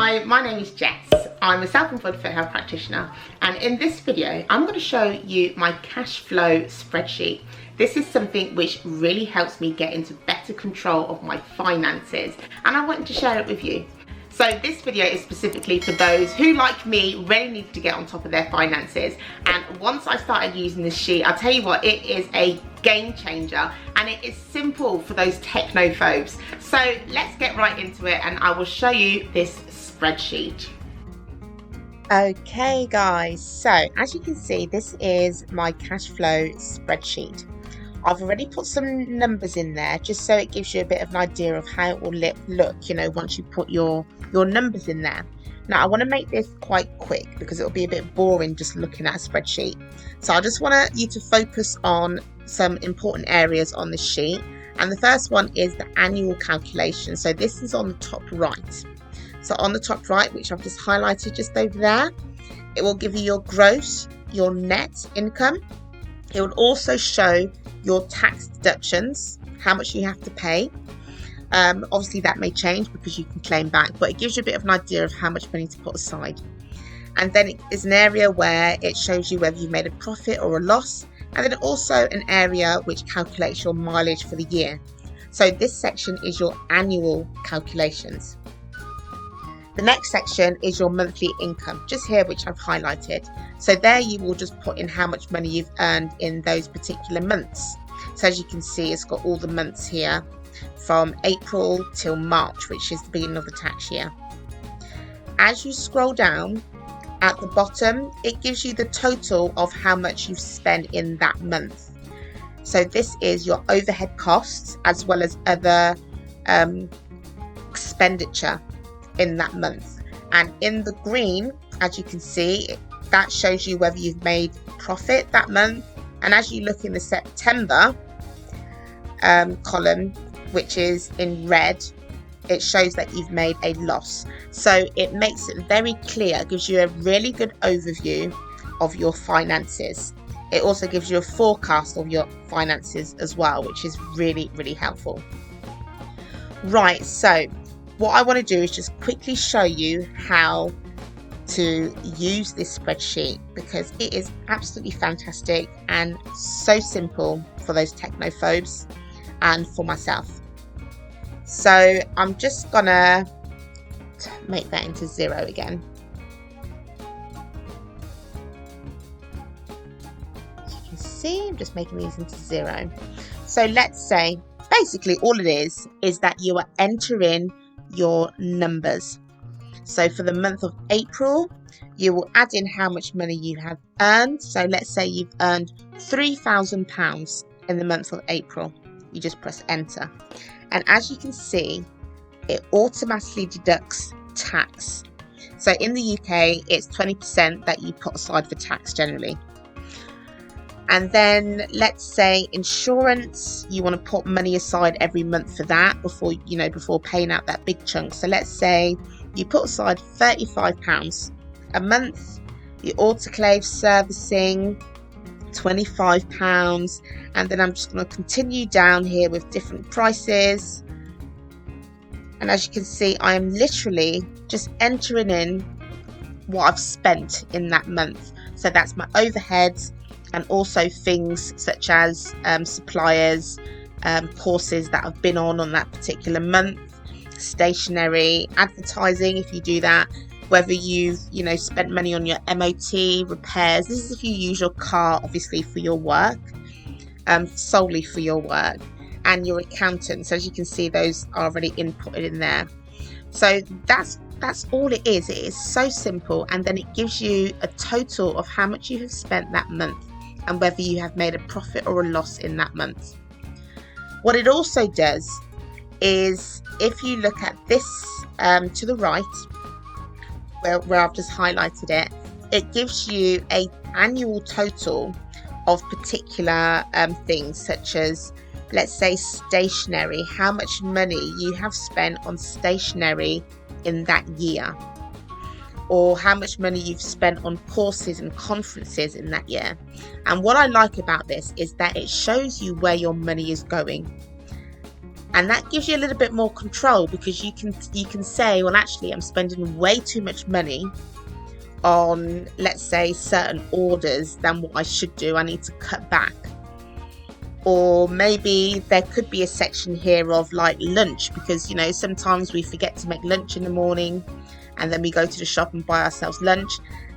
Hi, my name is Jess. I'm a self-employed foot health practitioner, and in this video I'm going to show you my cash flow spreadsheet. This is something which really helps me get into better control of my finances, and I wanted to share it with you. So this video is specifically for those who, like me, really need to get on top of their finances. And once I started using this sheet, I'll tell you what, it is a game changer, and it is simple for those technophobes. So let's get right into it, and I will show you this spreadsheet. Okay guys, so as you can see, this is my cash flow spreadsheet. I've already put some numbers in there just so it gives you a bit of an idea of how it will look, you know, once you put your numbers in there. Now I want to make this quite quick because it'll be a bit boring just looking at a spreadsheet. So I just want you to focus on some important areas on this sheet. And the first one is the annual calculation. So this is on the top right. So on the top right, which I've just highlighted just over there, it will give you your gross, your net income. It will also show your tax deductions, how much you have to pay. Obviously that may change because you can claim back, but it gives you a bit of an idea of how much money to put aside. And then it is an area where it shows you whether you've made a profit or a loss, and then also an area which calculates your mileage for the year. So this section is your annual calculations. The next section is your monthly income, just here, which I've highlighted. So there you will just put in how much money you've earned in those particular months. So as you can see, it's got all the months here from April till March, which is the beginning of the tax year. As you scroll down at the bottom, it gives you the total of how much you've spent in that month. So this is your overhead costs as well as other expenditure in that month. And in the green, as you can see, that shows you whether you've made profit that month. And as you look in the September column, which is in red, it shows that you've made a loss. So it makes it very clear, it gives you a really good overview of your finances. It also gives you a forecast of your finances as well, which is really, really helpful. Right, so what I want to do is just quickly show you how to use this spreadsheet, because it is absolutely fantastic and so simple for those technophobes and for myself. So I'm just gonna make that into 0 again. As you can see, I'm just making these into 0. So let's say basically all it is that you are entering your numbers. So for the month of April, you will add in how much money you have earned. So let's say you've earned £3,000 in the month of April. You just press enter. And as you can see, it automatically deducts tax. So in the UK, it's 20% that you put aside for tax generally. And then let's say insurance, you want to put money aside every month for that before paying out that big chunk. So let's say you put aside £35 a month, your autoclave servicing, £25, and then I'm just going to continue down here with different prices. And as you can see, I am literally just entering in what I've spent in that month. So that's my overheads, and also things such as suppliers, courses that I've been on that particular month, stationery, advertising if you do that, whether you've spent money on your MOT, repairs. This is if you use your car obviously for your work, solely for your work, and your accountant. So as you can see, those are already inputted in there. So that's all it is. It is so simple, and then it gives you a total of how much you have spent that month and whether you have made a profit or a loss in that month. What it also does is, if you look at this to the right, where I've just highlighted it, it gives you an annual total of particular things, such as, let's say, stationery, how much money you have spent on stationery in that year, or how much money you've spent on courses and conferences in that year. And what I like about this is that it shows you where your money is going. And that gives you a little bit more control, because you can say, well, actually I'm spending way too much money on, let's say, certain orders than what I should do. I need to cut back. Or maybe there could be a section here of like lunch, because you know sometimes we forget to make lunch in the morning and then we go to the shop and buy ourselves lunch,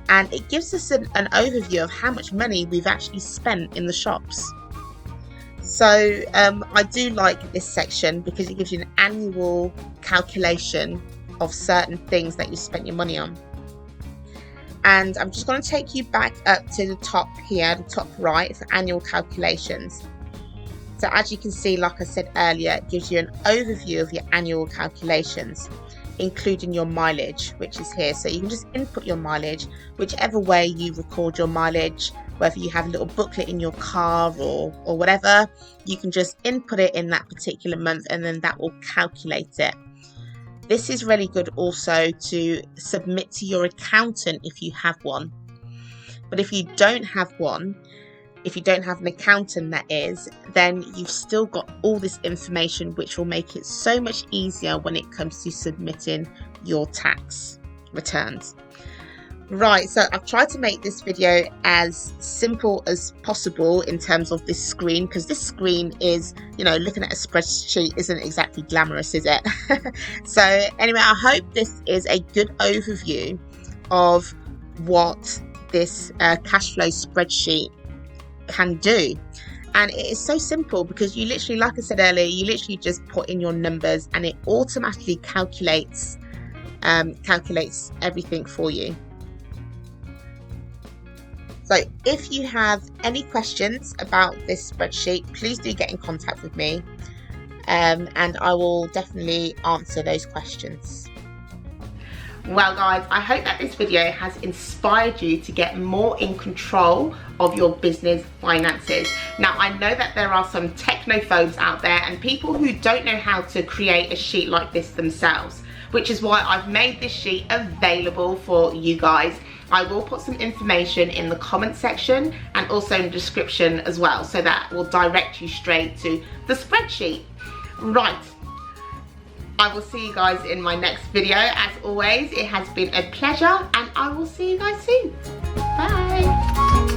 and it gives us an overview of how much money we've actually spent in the shops. So I do like this section because it gives you an annual calculation of certain things that you spent your money on. And I'm just going to take you back up to the top here, the top right, for annual calculations. So as you can see, like I said earlier, it gives you an overview of your annual calculations, including your mileage, which is here. So you can just input your mileage, whichever way you record your mileage, whether you have a little booklet in your car or whatever, you can just input it in that particular month and then that will calculate it. This is really good also to submit to your accountant if you have one. But if you don't have one, if you don't have an accountant, that is, then you've still got all this information, which will make it so much easier when it comes to submitting your tax returns. Right, so I've tried to make this video as simple as possible in terms of this screen, because this screen is, you know, looking at a spreadsheet isn't exactly glamorous, is it? So anyway, I hope this is a good overview of what this cash flow spreadsheet can do. And it is so simple, because you literally, like I said earlier, you literally just put in your numbers and it automatically calculates everything for you. So if you have any questions about this spreadsheet, please do get in contact with me, and I will definitely answer those questions. Well guys, I hope that this video has inspired you to get more in control of your business finances. Now I know that there are some technophobes out there and people who don't know how to create a sheet like this themselves, which is why I've made this sheet available for you guys. I will put some information in the comment section and also in the description as well, so that will direct you straight to the spreadsheet. Right. I will see you guys in my next video. As always, it has been a pleasure and I will see you guys soon. Bye.